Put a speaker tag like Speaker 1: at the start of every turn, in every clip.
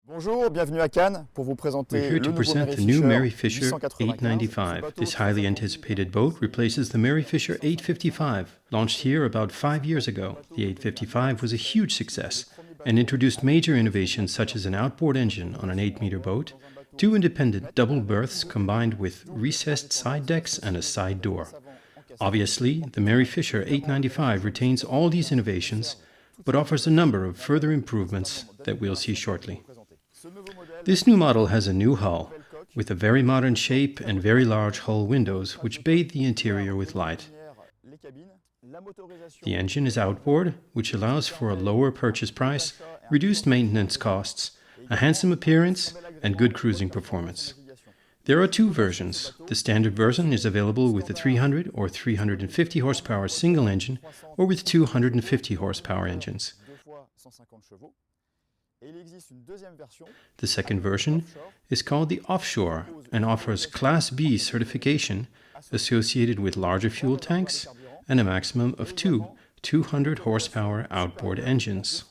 Speaker 1: Bonjour, bienvenue à Cannes pour vous
Speaker 2: We're
Speaker 1: présenter
Speaker 2: here to
Speaker 1: le nouveau
Speaker 2: present
Speaker 1: Mary
Speaker 2: the new
Speaker 1: Fisher
Speaker 2: Mary Fisher
Speaker 1: 895.
Speaker 2: 895. This highly anticipated boat replaces the Mary Fisher 855, launched here about 5 years ago. The 855 was a huge success and introduced major innovations such as an outboard engine on an 8-meter boat, 2 independent double berths combined with recessed side decks and a side door. Obviously, the Mary Fisher 895 retains all these innovations, but offers a number of further improvements that we'll see shortly. This new model has a new hull, with a very modern shape and very large hull windows which bathe the interior with light. The engine is outboard, which allows for a lower purchase price, reduced maintenance costs, a handsome appearance, and good cruising performance. There are 2 versions. The standard version is available with a 300 or 350 horsepower single engine or with 250 horsepower engines. The second version is called the Offshore and offers Class B certification associated with larger fuel tanks and a maximum of 2 200 horsepower outboard engines.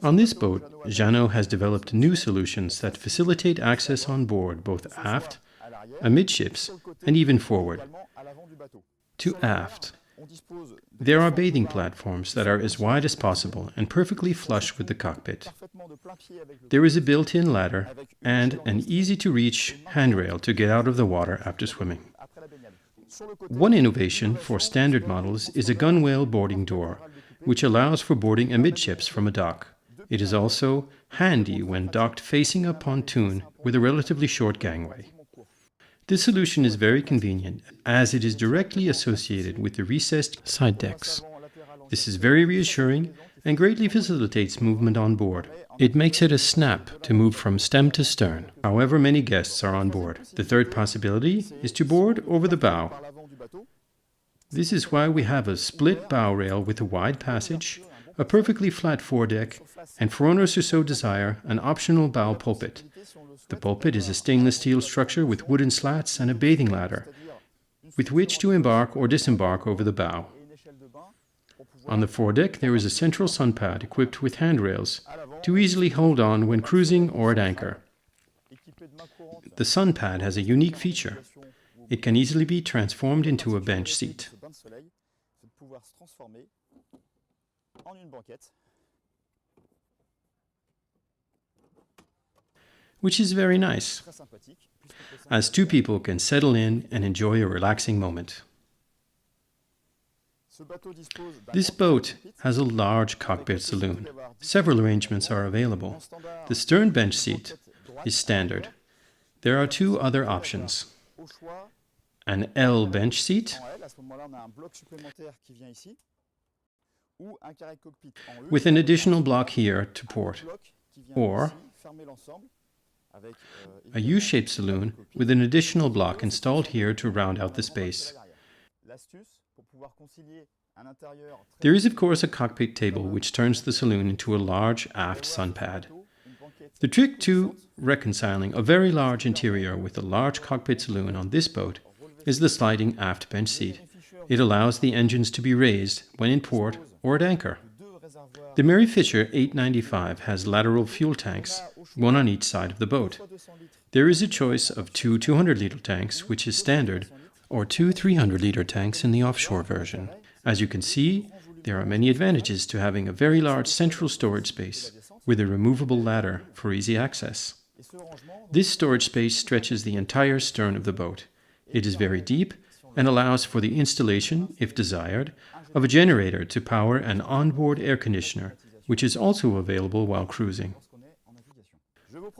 Speaker 2: On this boat, Jeanneau has developed new solutions that facilitate access on board both aft, amidships, and even forward. To aft, there are bathing platforms that are as wide as possible and perfectly flush with the cockpit. There is a built-in ladder and an easy-to-reach handrail to get out of the water after swimming. One innovation for standard models is a gunwale boarding door, which allows for boarding amidships from a dock. It is also handy when docked facing a pontoon with a relatively short gangway. This solution is very convenient as it is directly associated with the recessed side decks. This is very reassuring and greatly facilitates movement on board. It makes it a snap to move from stem to stern, however many guests are on board. The third possibility is to board over the bow. This is why we have a split bow rail with a wide passage, a perfectly flat foredeck, and for owners who so desire, an optional bow pulpit. The pulpit is a stainless steel structure with wooden slats and a bathing ladder, with which to embark or disembark over the bow. On the foredeck there is a central sun pad equipped with handrails to easily hold on when cruising or at anchor. The sun pad has a unique feature. It can easily be transformed into a bench seat. Which is very nice, as 2 people can settle in and enjoy a relaxing moment. This boat has a large cockpit saloon. Several arrangements are available. The stern bench seat is standard. There are 2 other options. An L bench seat with an additional block here to port, or a U-shaped saloon with an additional block installed here to round out the space. There is of course a cockpit table which turns the saloon into a large aft sun pad. The trick to reconciling a very large interior with a large cockpit saloon on this boat is the sliding aft bench seat. It allows the engines to be raised when in port or at anchor. The Mary Fisher 895 has lateral fuel tanks, one on each side of the boat. There is a choice of 2 200-liter tanks, which is standard, or 2 300-liter tanks in the offshore version. As you can see, there are many advantages to having a very large central storage space, with a removable ladder for easy access. This storage space stretches the entire stern of the boat. It is very deep and allows for the installation, if desired, of a generator to power an onboard air conditioner, which is also available while cruising.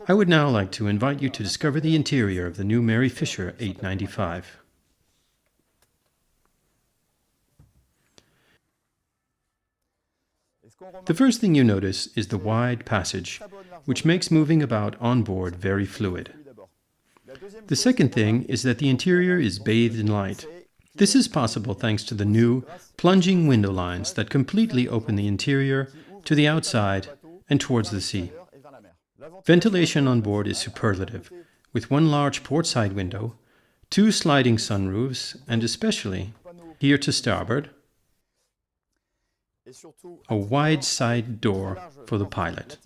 Speaker 2: I would now like to invite you to discover the interior of the new Mary Fisher 895. The first thing you notice is the wide passage, which makes moving about on board very fluid. The second thing is that the interior is bathed in light. This is possible thanks to the new plunging window lines that completely open the interior to the outside and towards the sea. Ventilation on board is superlative, with 1 large port side window, 2 sliding sunroofs, and especially, here to starboard, a wide side door for the pilot.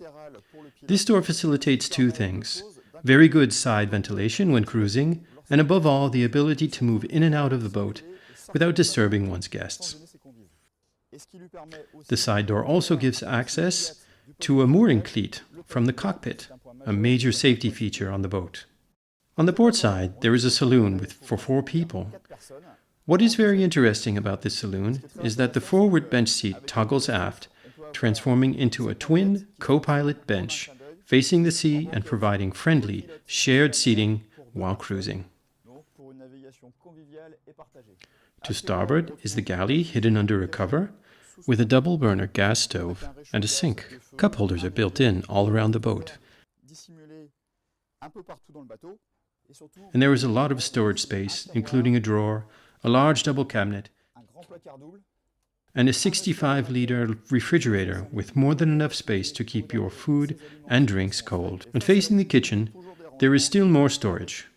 Speaker 2: This door facilitates two things: very good side ventilation when cruising, and above all, the ability to move in and out of the boat without disturbing one's guests. The side door also gives access to a mooring cleat from the cockpit, a major safety feature on the boat. On the port side, there is a saloon for 4 people. What is very interesting about this saloon is that the forward bench seat toggles aft, transforming into a twin co-pilot bench, facing the sea and providing friendly, shared seating while cruising. To starboard is the galley hidden under a cover, with a double-burner gas stove and a sink. Cup holders are built in all around the boat. And there is a lot of storage space, including a drawer, a large double cabinet, and a 65-liter refrigerator with more than enough space to keep your food and drinks cold. And facing the kitchen, there is still more storage.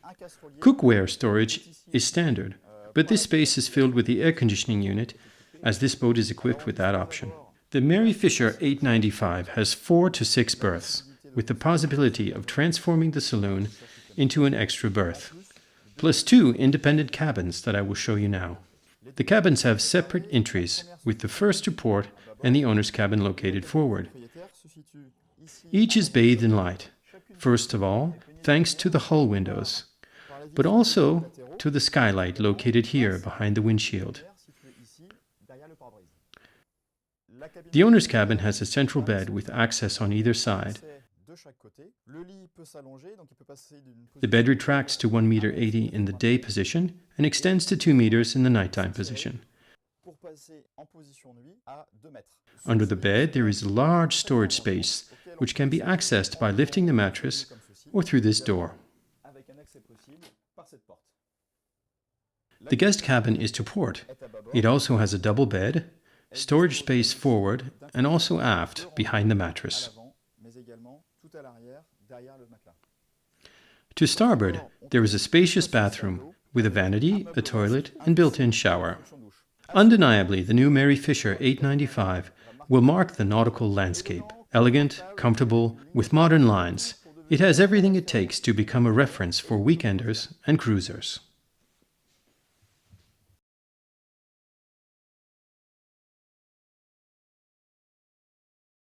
Speaker 2: Cookware storage is standard, but this space is filled with the air conditioning unit, as this boat is equipped with that option. The Mary Fisher 895 has 4 to 6 berths, with the possibility of transforming the saloon into an extra berth, plus 2 independent cabins that I will show you now. The cabins have separate entries, with the first to port and the owner's cabin located forward. Each is bathed in light, first of all, thanks to the hull windows, but also to the skylight located here behind the windshield. The owner's cabin has a central bed with access on either side. The bed retracts to 1.80 meters in the day position and extends to 2 meters in the nighttime position. Under the bed, there is a large storage space, which can be accessed by lifting the mattress or through this door. The guest cabin is to port. It also has a double bed, storage space forward and also aft behind the mattress. To starboard, there is a spacious bathroom with a vanity, a toilet, and built-in shower. Undeniably, the new Mary Fisher 895 will mark the nautical landscape. Elegant, comfortable, with modern lines, it has everything it takes to become a reference for weekenders and cruisers.